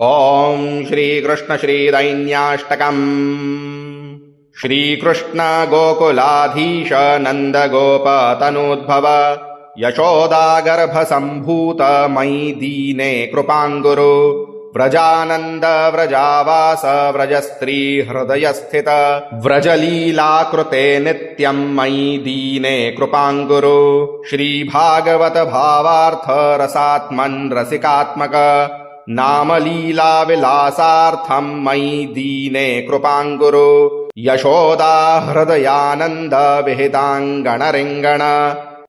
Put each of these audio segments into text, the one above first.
ॐ श्रीकृष्ण श्रीदैन्याष्टकम्। श्रीकृष्ण गोकुलाधीश नन्दगोपतनूद्भव यशोदागर्भसम्भूत मयि दीने कृपाङ्कुरु। व्रजानन्द व्रजावास व्रजस्त्री हृदयस्थित व्रजलीलाकृते नित्यं मयि दीने कृपाङ्कुरु। श्रीभागवत भावार्थ रसात्मन् रसिकात्मक नामलीला विलासार्थं मयि दीने कृपाङ्कुरु। यशोदा हृदयानन्द विहिताङ्गणरिङ्गण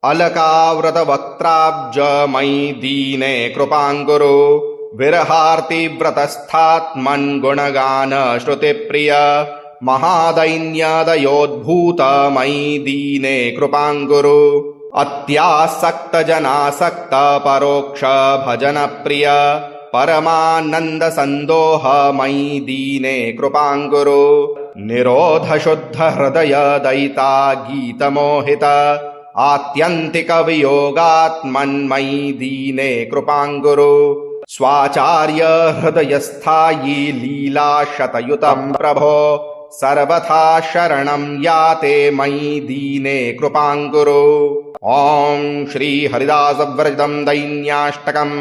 अलकावृतवक्त्राब्ज मयि दीने कृपाङ्कुरु। विरहार्तिव्रतस्थात्मन् गुणगान श्रुतिप्रिय महादैन्यदयोद्भूत मयि दीने कृपाङ्कुरु। अत्यासक्तजनासक्त परोक्ष भजनप्रिय परमानन्दसन्दोह मयि दीने कृपाङ्कुरु। निरोधशुद्ध हृदय दयिता गीतमोहित आत्यन्तिकवियोगात्मन्मयि दीने कृपाङ्कुरु। स्वाचार्य हृदयस्थायि लीलाशतयुतं प्रभो सर्वथा शरणं याते मयि दीने कृपाङ्कुरु। ॐ श्री हरिदासव्रजतं दैन्याष्टकम्।